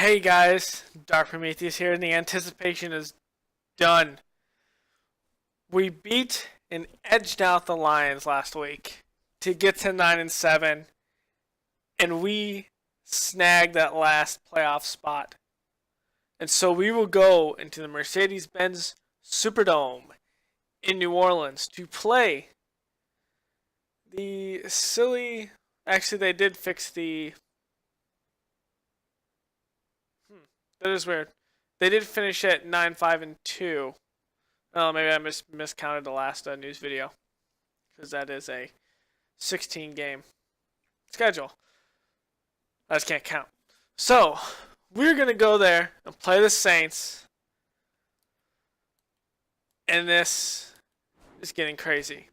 Hey guys, Dark Prometheus here, and the anticipation is done. We beat and edged out the Lions last week to get to 9-7, and we snagged that last playoff spot. And so we will go into the Mercedes-Benz Superdome in New Orleans to play the silly. Actually, they did fix the. That is weird. They did finish at 9-5-2. Oh, maybe I miscounted the last news video, because that is a 16 game schedule. I just can't count. So we're gonna go there and play the Saints, and this is getting crazy.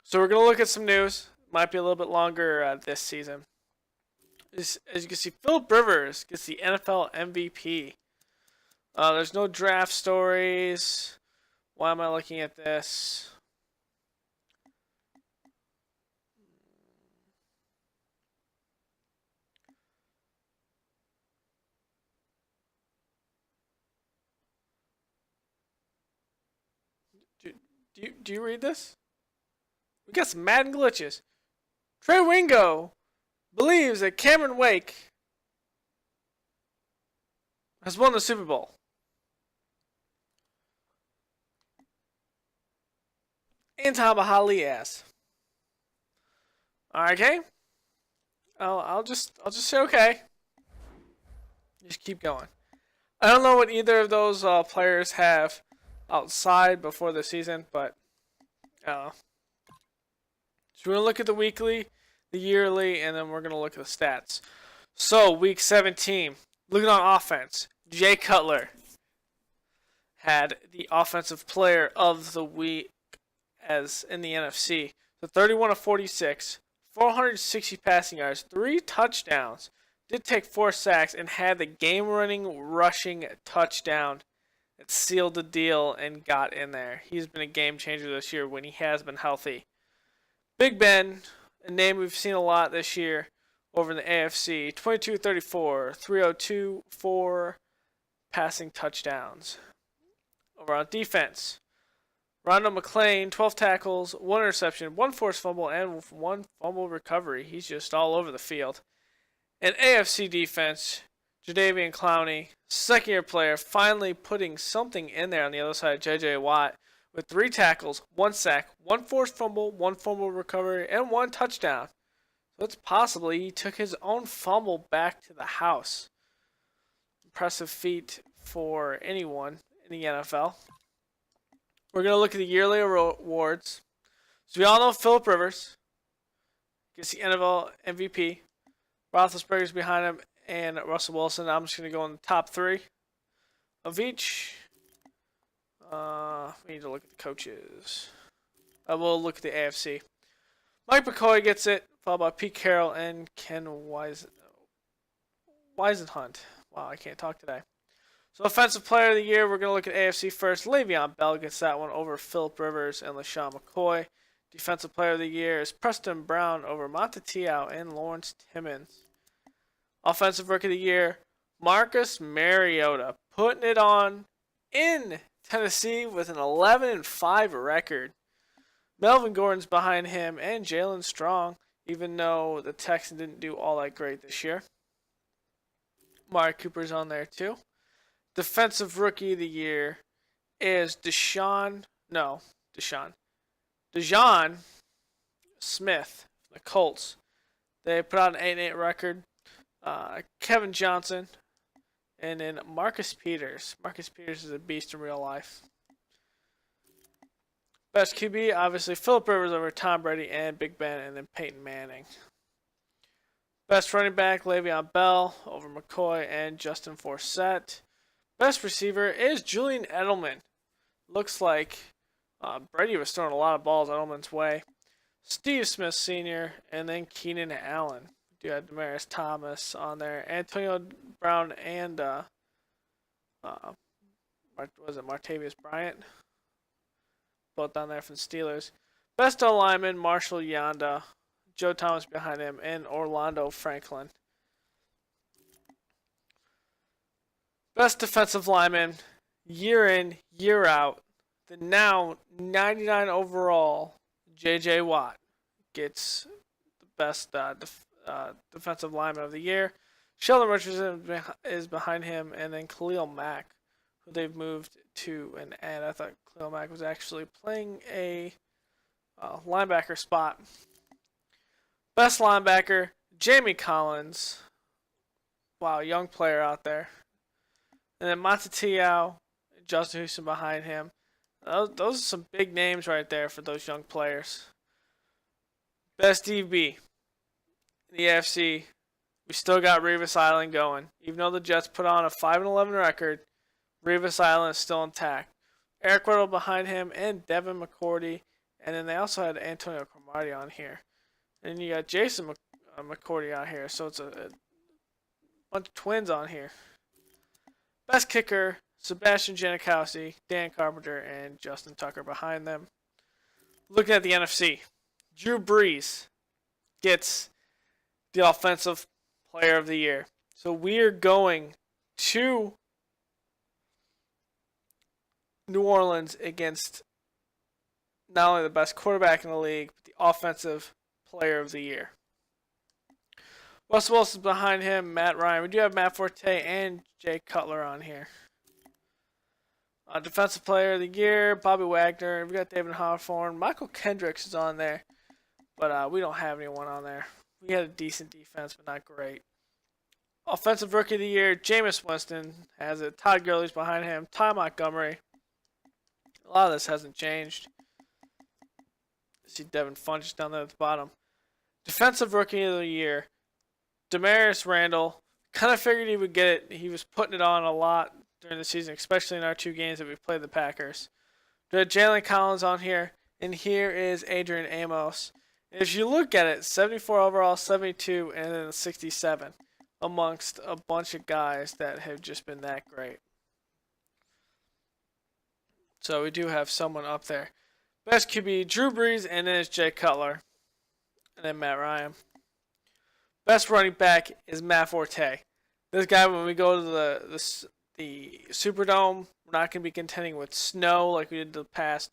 So we're gonna look at some news. Might be a little bit longer this season. As you can see, Philip Rivers gets the NFL MVP. There's no draft stories. Why am I looking at this? Do you read this? We got some Madden glitches. Trey Wingo believes that Cameron Wake has won the Super Bowl. And Tabahali asks. Okay. I'll just say okay. Just keep going. I don't know what either of those players have outside before the season, but so we're gonna look at the weekly, the yearly, and then we're gonna look at the stats. So week 17, looking on offense, Jay Cutler had the offensive player of the week as in the NFC. So 31 of 46, 460 passing yards, 3 touchdowns, did take 4 sacks, and had the game-running rushing touchdown that sealed the deal and got in there. He's been a game changer this year when he has been healthy. Big Ben, a name we've seen a lot this year over in the AFC, 22-34, 302, 4 passing touchdowns. Over on defense, Rondo McClain, 12 tackles, 1 interception, 1 forced fumble, and 1 fumble recovery. He's just all over the field. And AFC defense, Jadeveon Clowney, second-year player, finally putting something in there on the other side of J.J. Watt with 3 tackles, 1 sack, 1 forced fumble, 1 fumble recovery, and 1 touchdown. So it's possible he took his own fumble back to the house. Impressive feat for anyone in the NFL. We're going to look at the yearly awards. So we all know Philip Rivers gets the NFL MVP. Roethlisberger's behind him, and Russell Wilson. I'm just going to go in the top 3 of each. We need to look at the coaches. We'll look at the AFC. Mike McCoy gets it, followed by Pete Carroll and Ken Wisenhunt. Wow, I can't talk today. So Offensive Player of the Year, we're going to look at AFC first. Le'Veon Bell gets that one over Philip Rivers and LaShawn McCoy. Defensive Player of the Year is Preston Brown over Monte Tiao and Lawrence Timmons. Offensive Rookie of the Year, Marcus Mariota, putting it on in Tennessee with an 11-5 record. Melvin Gordon's behind him and Jalen Strong, even though the Texans didn't do all that great this year. Amari Cooper's on there too. Defensive Rookie of the Year is DeJon Smith, the Colts. They put out an 8-8 record. Kevin Johnson, and then Marcus Peters. Marcus Peters is a beast in real life. Best QB, obviously Philip Rivers over Tom Brady and Big Ben, and then Peyton Manning. Best running back, Le'Veon Bell over McCoy and Justin Forsett. Best receiver is Julian Edelman. Looks like Brady was throwing a lot of balls Edelman's way. Steve Smith Sr. and then Keenan Allen. We do have Demaryius Thomas on there. Antonio Brown and Martavius Bryant. Both down there from the Steelers. Best O-lineman, Marshall Yanda. Joe Thomas behind him, and Orlando Franklin. Best defensive lineman, year in, year out. The now 99 overall J.J. Watt gets the best defensive lineman of the year. Sheldon Richardson is behind him, and then Khalil Mack, who they've moved to an end. I thought Khalil Mack was actually playing a linebacker spot. Best linebacker, Jamie Collins. Wow, young player out there. And then Matatiao, Justin Houston behind him. Those are some big names right there for those young players. Best DB in the AFC, we still got Revis Island going. Even though the Jets put on a 5-11 record, Revis Island is still intact. Eric Weddle behind him and Devin McCourty. And then they also had Antonio Cromartie on here. And you got Jason McCourty out here. So it's a bunch of twins on here. Best kicker, Sebastian Janikowski, Dan Carpenter, and Justin Tucker behind them. Looking at the NFC, Drew Brees gets the Offensive Player of the Year. So we are going to New Orleans against not only the best quarterback in the league, but the Offensive Player of the Year. Russell Wilson's behind him, Matt Ryan. We do have Matt Forte and Jay Cutler on here. Defensive Player of the Year, Bobby Wagner. We got David Hawthorne. Michael Kendricks is on there, but we don't have anyone on there. We had a decent defense, but not great. Offensive Rookie of the Year, Jameis Winston has it. Todd Gurley's behind him. Ty Montgomery. A lot of this hasn't changed. See Devin Funchess down there at the bottom. Defensive Rookie of the Year, Demarius Randall. Kind of figured he would get it. He was putting it on a lot during the season, especially in our two games that we played the Packers. We had Jalen Collins on here, and here is Adrian Amos. If you look at it, 74 overall, 72, and then 67 amongst a bunch of guys that have just been that great. So we do have someone up there. Best QB, Drew Brees, and then it's Jay Cutler, and then Matt Ryan. Best running back is Matt Forte. This guy, when we go to the Superdome, we're not going to be contending with snow like we did the past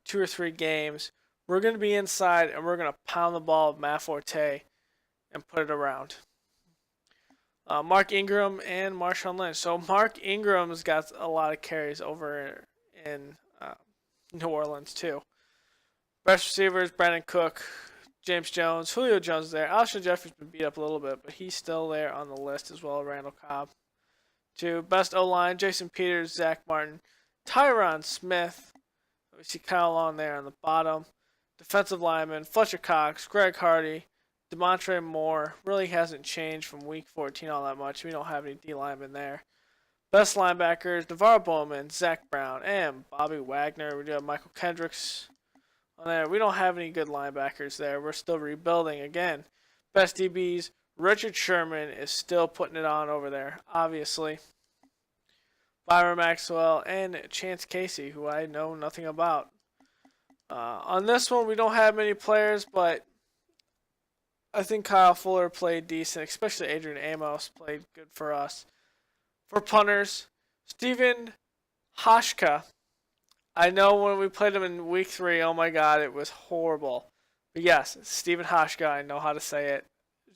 2 or 3 games. We're going to be inside, and we're going to pound the ball with Matt Forte and put it around. Mark Ingram and Marshawn Lynch. So Mark Ingram's got a lot of carries over in New Orleans too. Best receivers, Brandon Cook, James Jones, Julio Jones is there. Alshon Jeffrey's been beat up a little bit, but he's still there on the list as well. Randall Cobb. To best O-line, Jason Peters, Zach Martin, Tyron Smith. We see Kyle Long there on the bottom. Defensive lineman, Fletcher Cox, Greg Hardy, Demontre Moore. Really hasn't changed from week 14 all that much. We don't have any D linemen there. Best linebackers, Navarro Bowman, Zach Brown, and Bobby Wagner. We do have Michael Kendricks on there. We don't have any good linebackers there. We're still rebuilding again. Best DBs, Richard Sherman is still putting it on over there, obviously. Byron Maxwell and Chance Casey, who I know nothing about. On this one, we don't have many players, but I think Kyle Fuller played decent, especially Adrian Amos played good for us. For punters, Stephen Hashka. I know when we played him in week 3, oh my god, it was horrible. But yes, Stephen Hashka, I know how to say it.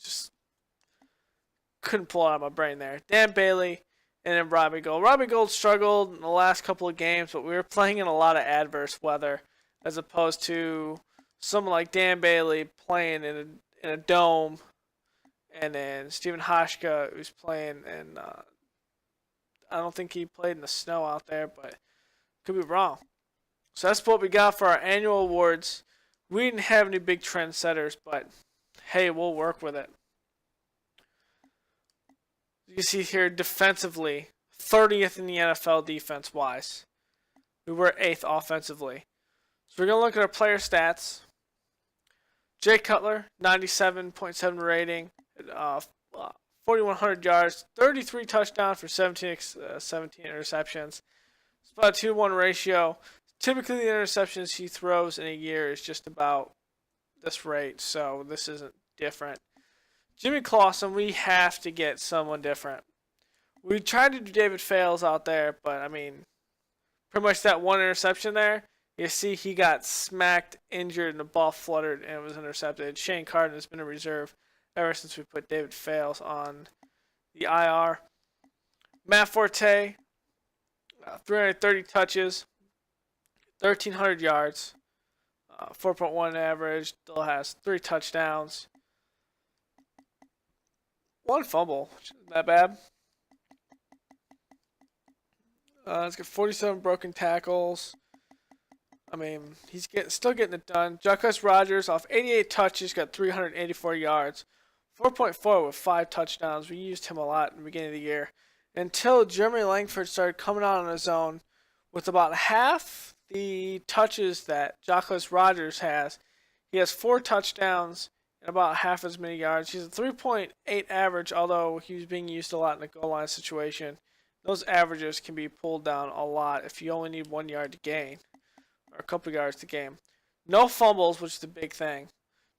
Just couldn't pull it out of my brain there. Dan Bailey and then Robbie Gould. Robbie Gould struggled in the last couple of games, but we were playing in a lot of adverse weather as opposed to someone like Dan Bailey playing in a dome, and then Stephen Hashka, who's playing in I don't think he played in the snow out there, but could be wrong. So that's what we got for our annual awards. We didn't have any big trendsetters, but hey, we'll work with it. You see here defensively, 30th in the NFL defense-wise. We were 8th offensively. So we're going to look at our player stats. Jay Cutler, 97.7 rating, 4,100 yards, 33 touchdowns for 17 interceptions. It's about a 2-1 ratio. Typically, the interceptions he throws in a year is just about this rate, so this isn't different. Jimmy Clausen, we have to get someone different. We tried to do David Fales out there, but I mean, pretty much that one interception there. You see, he got smacked, injured, and the ball fluttered and it was intercepted. Shane Carden has been a reserve ever since we put David Fales on the IR. Matt Forte, 330 touches, 1,300 yards, 4.1 average, still has 3 touchdowns, 1 fumble, which isn't that bad. He's got 47 broken tackles. I mean, he's still getting it done. Jacquizz Rodgers, off 88 touches, got 384 yards, 4.4 with 5 touchdowns. We used him a lot in the beginning of the year until Jeremy Langford started coming out on his own with about half the touches that Jacquizz Rodgers has. He has 4 touchdowns and about half as many yards. He's a 3.8 average, although he was being used a lot in the goal line situation. Those averages can be pulled down a lot if you only need 1 yard to gain, or a couple yards to gain. No fumbles, which is the big thing.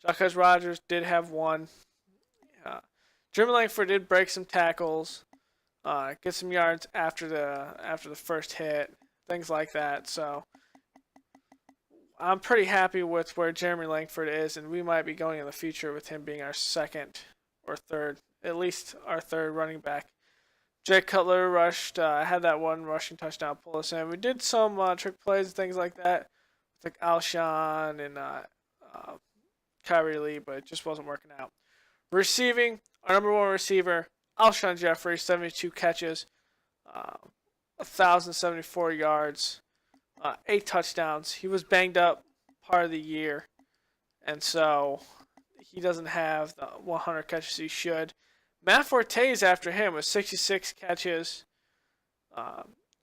Jacquizz Rodgers did have 1. Jeremy Langford did break some tackles, get some yards after the first hit, things like that. So I'm pretty happy with where Jeremy Langford is, and we might be going in the future with him being our second or third, at least our third running back. Jake Cutler had that 1 rushing touchdown pull us in. We did some trick plays and things like that, like Alshon and Kyrie Lee, but it just wasn't working out. Receiving, our number 1 receiver, Alshon Jeffrey, 72 catches, 1,074 yards, 8 touchdowns. He was banged up part of the year, and so he doesn't have the 100 catches he should. Matt Forte is after him with 66 catches,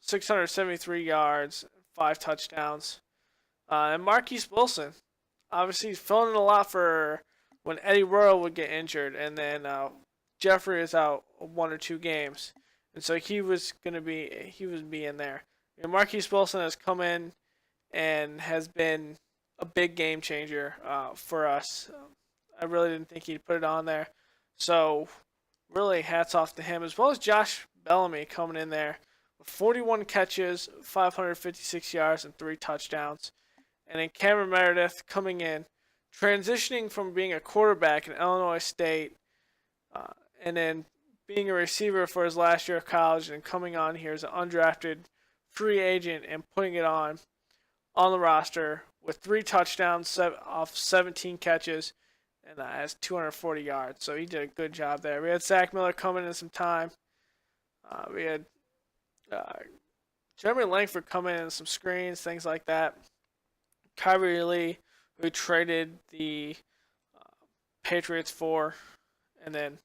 673 yards, 5 touchdowns. And Marquise Wilson, obviously he's filling in a lot for when Eddie Royal would get injured, and then Jeffrey is out 1 or 2 games, and so he was in there. And Marquise Wilson has come in and has been a big game changer for us. I really didn't think he'd put it on there, so really hats off to him, as well as Josh Bellamy coming in there with 41 catches, 556 yards, and 3 touchdowns. And then Cameron Meredith coming in, transitioning from being a quarterback in Illinois State, and then being a receiver for his last year of college, and coming on here as an undrafted free agent and putting it on the roster with 3 touchdowns off 17 catches, and has 240 yards. So he did a good job there. We had Zach Miller coming in some time. We had Jeremy Langford coming in some screens, things like that. Kyrie Lee, who traded the Patriots for. And then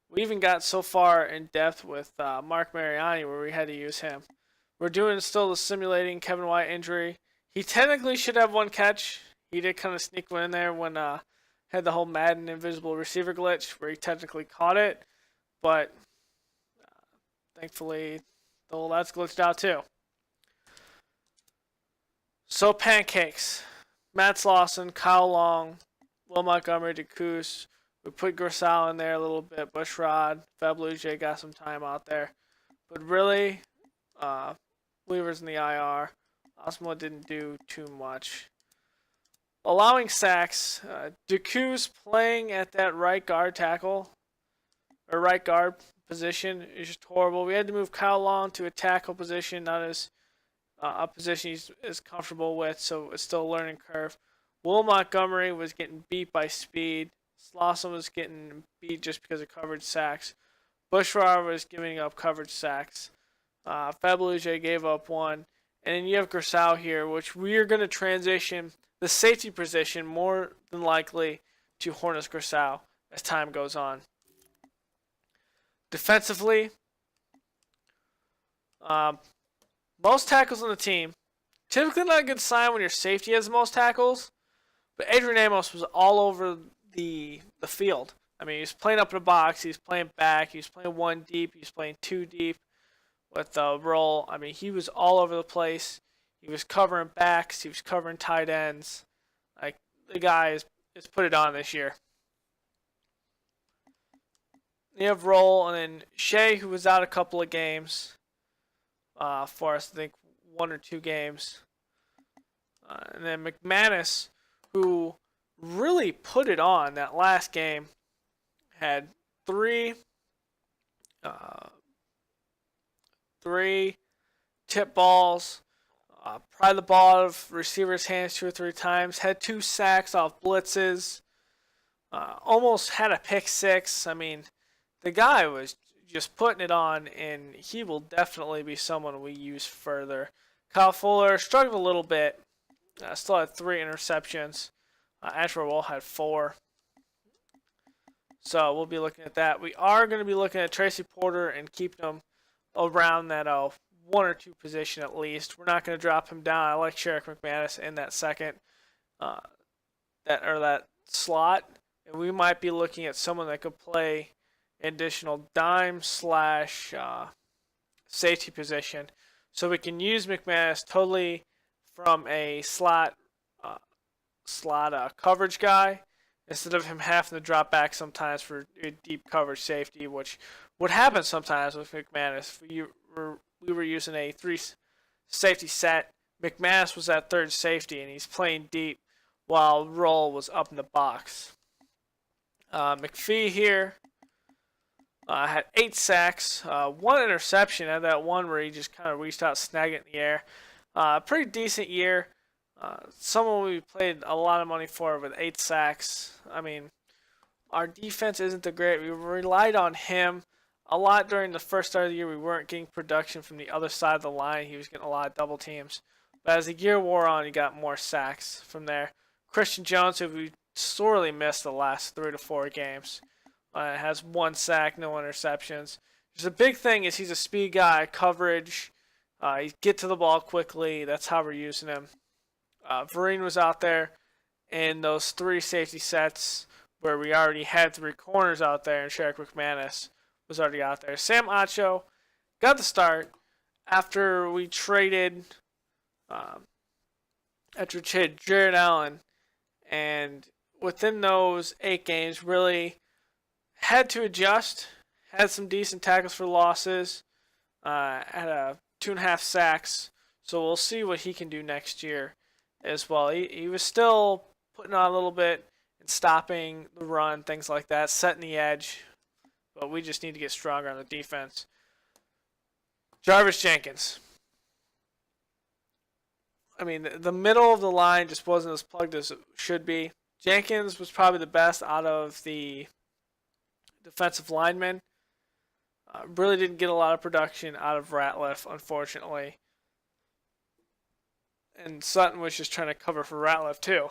we even got so far in depth with Mark Mariani where we had to use him. We're doing still the simulating Kevin White injury. He technically should have 1 catch. He did kind of sneak one in there when had the whole Madden invisible receiver glitch where he technically caught it, but thankfully that's glitched out too. So pancakes. Matt Slauson, Kyle Long, Will Montgomery, DeCoos. We put Gersal in there a little bit. Bushrod, Fabluge got some time out there. But really, Weaver's in the IR. Osmo didn't do too much. Allowing sacks, DeCoos playing at that right guard tackle, or right guard position is just horrible. We had to move Kyle Long to a tackle position, not as a position he's as comfortable with, so it's still a learning curve. Will Montgomery was getting beat by speed. Slauson was getting beat just because of coverage sacks. Bushrod was giving up coverage sacks. Fabluge gave up 1. And then you have Gersal here, which we are going to transition the safety position more than likely to Hornets Gersal as time goes on. Defensively, most tackles on the team. Typically not a good sign when your safety has the most tackles, but Adrian Amos was all over the field. I mean, he's playing up in the box, he's playing back, he's playing 1 deep, he's playing 2 deep with the roll. I mean, he was all over the place. He was covering backs, he was covering tight ends. Like, the guy has put it on this year. You have Roll, and then Shea, who was out a couple of games for us, I think 1 or 2 games. And then McManus, who really put it on that last game, had three tip balls, pried the ball out of receivers' hands 2 or 3 times, had 2 sacks off blitzes, almost had a pick 6. I mean, the guy was just putting it on, and he will definitely be someone we use further. Kyle Fuller struggled a little bit. Still had 3 interceptions. Ashford Wall had 4. So we'll be looking at that. We are going to be looking at Tracy Porter and keeping him around that 1 or 2 position at least. We're not going to drop him down. I like Sherrick McManus in that second that slot, and we might be looking at someone that could play additional dime / safety position, so we can use McManus totally from a slot coverage guy instead of him having to drop back sometimes for a deep coverage safety, which would happen sometimes with McManus. We were using a 3 safety set. McManus was at 3rd safety, and he's playing deep while Roll was up in the box. McPhee here had 8 sacks, 1 interception. Had that one where he just kind of reached out, snagged it in the air. Pretty decent year. Someone we paid a lot of money for with 8 sacks. I mean, our defense isn't the great. We relied on him a lot during the first start of the year. We weren't getting production from the other side of the line. He was getting a lot of double teams. But as the year wore on, he got more sacks from there. Christian Jones, who we sorely missed the last 3 to 4 games, has 1 sack, no interceptions. Just a big thing is he's a speed guy, coverage. He get to the ball quickly. That's how we're using him. Vereen was out there in those 3 safety sets where we already had 3 corners out there, and Sherrick McManus was already out there. Sam Acho got the start after we traded Jared Allen, and within those 8 games really had to adjust, had some decent tackles for losses, had a 2.5 sacks, so we'll see what he can do next year as well. He was still putting on a little bit and stopping the run, things like that, setting the edge, but we just need to get stronger on the defense. Jarvis Jenkins. I mean, the middle of the line just wasn't as plugged as it should be. Jenkins was probably the best out of the defensive linemen. Really didn't get a lot of production out of Ratliff, unfortunately. And Sutton was just trying to cover for Ratliff, too.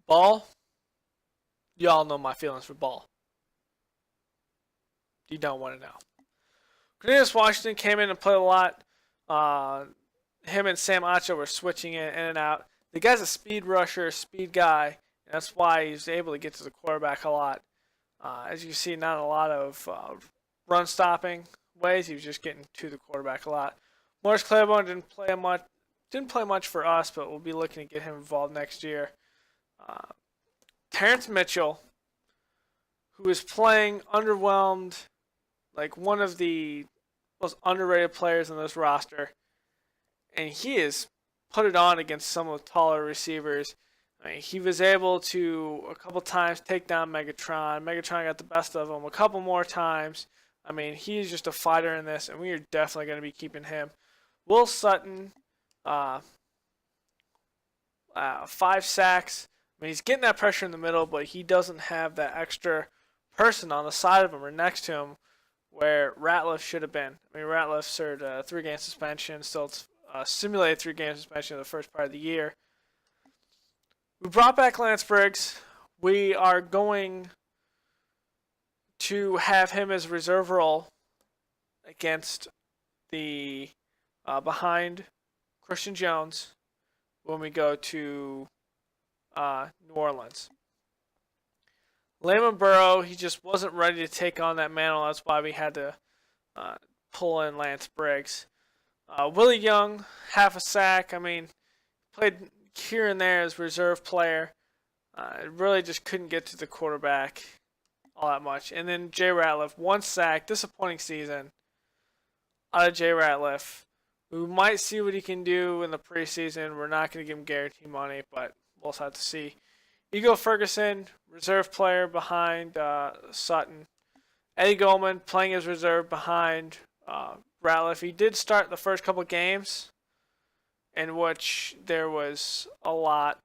Ball. Y'all know my feelings for Ball. You don't want to know. Cornelius Washington came in and played a lot. Him and Sam Acho were switching in and out. The guy's a speed rusher, speed guy. And that's why he's able to get to the quarterback a lot. As you see, not a lot of run stopping ways. He was just getting to the quarterback a lot. Morris Claiborne didn't play much for us, but we'll be looking to get him involved next year. Terrence Mitchell, who is playing underwhelmed, like one of the most underrated players on this roster, and he has put it on against some of the taller receivers. I mean, he was able to a couple times take down Megatron. Megatron got the best of him a couple more times. I mean, he's just a fighter in this, and we are definitely going to be keeping him. Will Sutton, 5 sacks. I mean, he's getting that pressure in the middle, but he doesn't have that extra person on the side of him or next to him where Ratliff should have been. I mean, Ratliff served a 3-game suspension, still simulated 3-game suspension in the first part of the year. We brought back Lance Briggs. We are going to have him as reserve role against the behind Christian Jones when we go to New Orleans. Layman Burrow, he just wasn't ready to take on that mantle. That's why we had to pull in Lance Briggs. Willie Young, half a sack. I mean, played here and there as reserve player. Really just couldn't get to the quarterback all that much. And then Jay Ratliff, 1 sack, disappointing season out of Jay Ratliff. We might see what he can do in the preseason. We're not going to give him guarantee money, but we'll have to see. Ego Ferguson, reserve player behind Sutton. Eddie Goldman playing as reserve behind Ratliff. He did start the first couple games in which there was a lot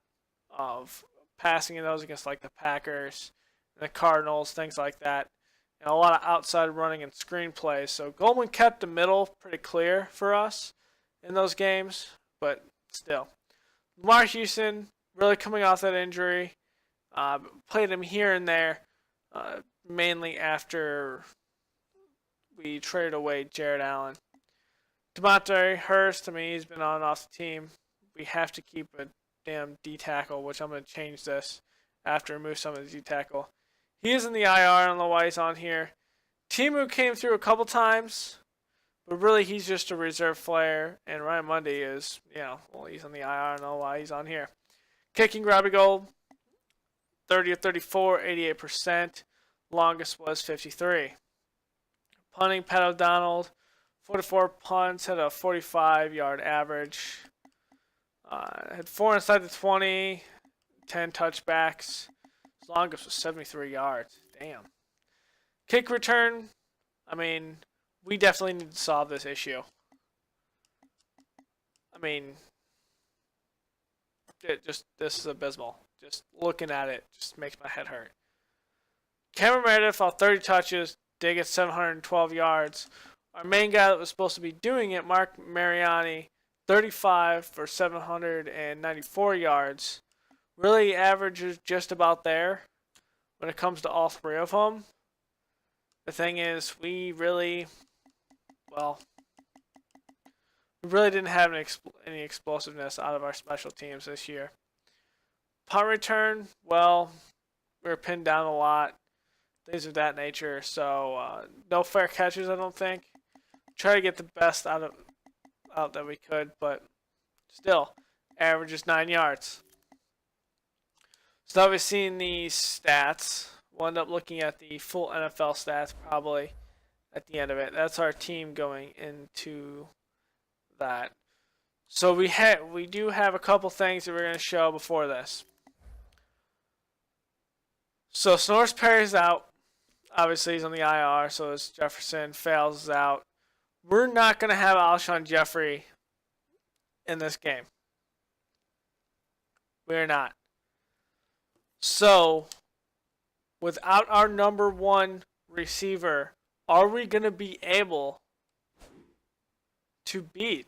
of passing in those against like the Packers and the Cardinals, things like that. And a lot of outside running and screen plays. So Goldman kept the middle pretty clear for us in those games, but still. Lamar Houston, really coming off that injury, played him here and there, mainly after we traded away Jared Allen. DeMonte Hurst, he's been on and off the team. We have to keep a damn D-tackle, which I'm going to change this after I remove some of the D-tackle. He is in the IR. I don't know why he's on here. Timu came through a couple times, but really he's just a reserve player. And Ryan Mundy is, he's on the IR. I don't know why he's on here. Kicking Robbie Gold, 30 of 34, 88%. Longest was 53. Punting, Pat O'Donnell, 44 punts, had a 45-yard average. Had 4 inside the 20, 10 touchbacks. His longest was 73 yards. Damn. Kick return, we definitely need to solve this issue. This is abysmal. Just looking at it just makes my head hurt. Cameron Meredith, all 30 touches, did get 712 yards. Our main guy that was supposed to be doing it, Mark Mariani, 35 for 794 yards. Really averages just about there when it comes to all three of them. The thing is, we really didn't have any explosiveness out of our special teams this year. Punt return, we were pinned down a lot. Things of that nature. So no fair catches, I don't think. Try to get the best out that we could, but still, average is 9 yards. So now we've seen these stats. We'll end up looking at the full NFL stats probably at the end of it. That's our team going into that. So we do have a couple things that we're going to show before this. So Snorris Perry's out. Obviously he's on the IR, so is Jefferson. Fails is out. We're not going to have Alshon Jeffrey in this game. We're not. So, without our number one receiver, are we going to be able to beat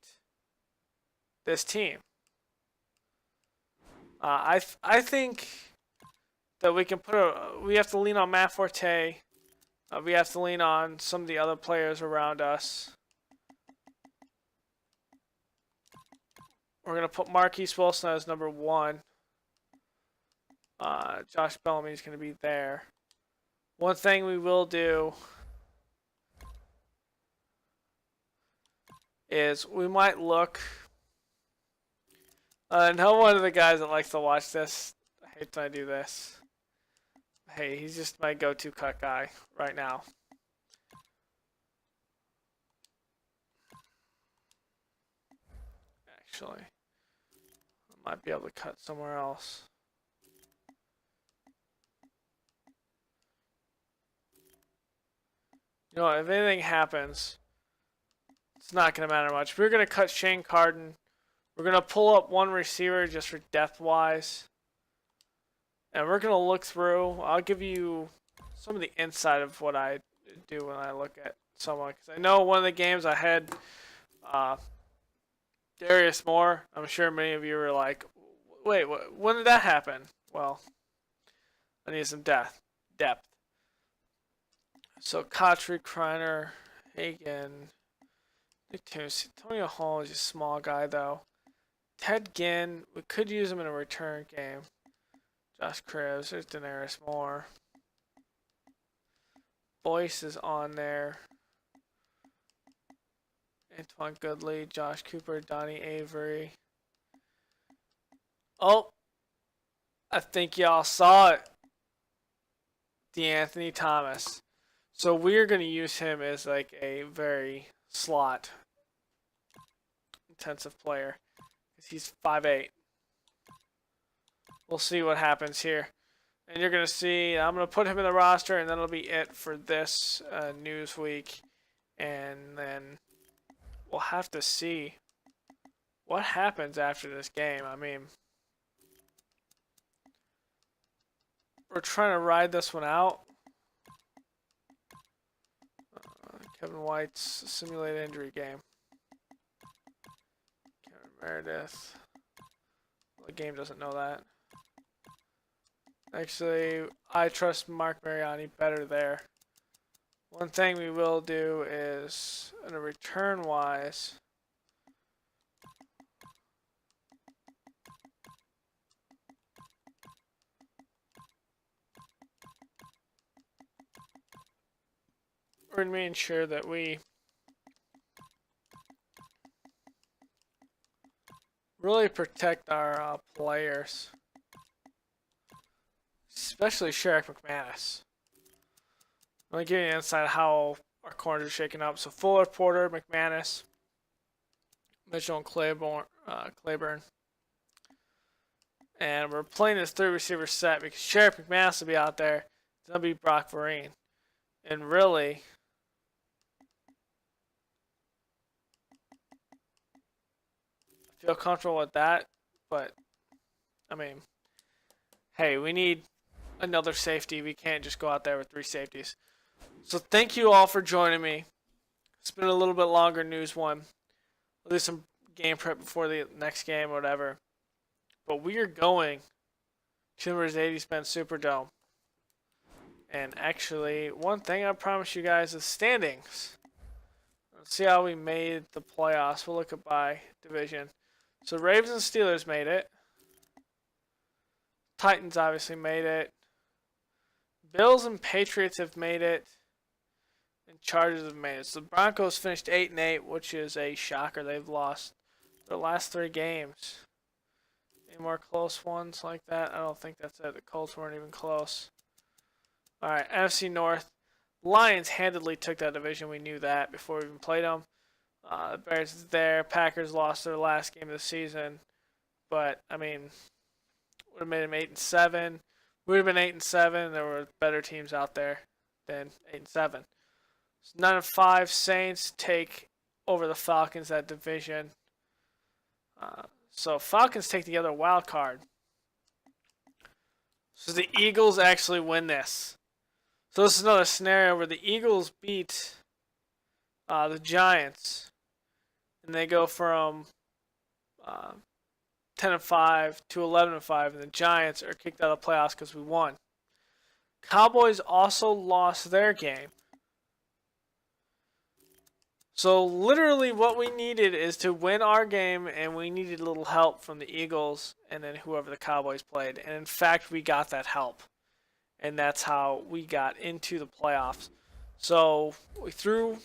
this team? I think that we can we have to lean on Matt Forte. We have to lean on some of the other players around us. We're going to put Marquise Wilson as number one. Josh Bellamy is going to be there. One thing we will do is we might look. No one of the guys that likes to watch this. I hate when I do this. Hey, he's just my go-to cut guy right now. Actually, I might be able to cut somewhere else. If anything happens, it's not going to matter much. We're going to cut Shane Carden. We're going to pull up one receiver just for depth-wise. And we're going to look through. I'll give you some of the insight of what I do when I look at someone. Because I know one of the games I had Darius Moore. I'm sure many of you were like, wait, when did that happen? Well, I need some depth. So, Kotry, Kreiner, Hagan, Nick Timms. Antonio Hall is a small guy, though. Ted Ginn, we could use him in a return game. Josh Krebs, there's Daenerys Moore. Boyce is on there. Antoine Goodley, Josh Cooper, Donnie Avery. Oh, I think y'all saw it. DeAnthony Thomas. So we're going to use him as like a very slot intensive player. He's 5'8". We'll see what happens here. And you're going to see, I'm going to put him in the roster, and that'll be it for this news week. And then we'll have to see what happens after this game. I mean, we're trying to ride this one out. Kevin White's simulated injury game. Kevin Meredith. Well, the game doesn't know that. Actually, I trust Mark Mariani better there. One thing we will do is, in a return-wise, we're going to ensure that we really protect our players. Especially Sherrick McManus. I'm going to give you an insight of how our corners are shaking up. So Fuller, Porter, McManus, Mitchell, and Claiborne. And we're playing this 3-receiver set because Sherrick McManus will be out there. It's going to be Brock Vereen. And really, I feel comfortable with that. But, I mean, hey, we need another safety. We can't just go out there with 3 safeties. So thank you all for joining me. It's been a little bit longer news one. We'll do some game prep before the next game or whatever. But we are going to the Mercedes-Benz Superdome. And actually, one thing I promise you guys is standings. Let's see how we made the playoffs. We'll look at by division. So Ravens and Steelers made it. Titans obviously made it. Bills and Patriots have made it. And Chargers have made it. So the Broncos finished 8-8, which is a shocker. They've lost their last 3 games. Any more close ones like that? I don't think that's it. The Colts weren't even close. Alright, NFC North. Lions handedly took that division. We knew that before we even played them. The Bears is there. Packers lost their last game of the season. But, I mean, would have made them 8-7. We would have been 8-7. There were better teams out there than 8-7. So 9-5 Saints take over the Falcons that division. So Falcons take the other wild card. So the Eagles actually win this. So this is another scenario where the Eagles beat the Giants, and they go from 10-5 to 11-5, and the Giants are kicked out of the playoffs because we won. Cowboys also lost their game. So literally what we needed is to win our game, and we needed a little help from the Eagles and then whoever the Cowboys played. And in fact, we got that help. And that's how we got into the playoffs. So we threw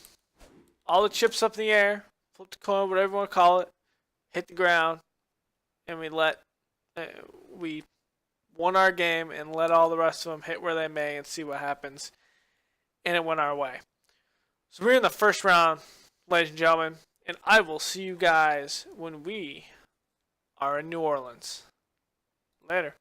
all the chips up in the air, flipped the coin, whatever you want to call it, hit the ground, and we won our game and let all the rest of them hit where they may and see what happens. And it went our way. So we're in the first round, ladies and gentlemen, and I will see you guys when we are in New Orleans. Later.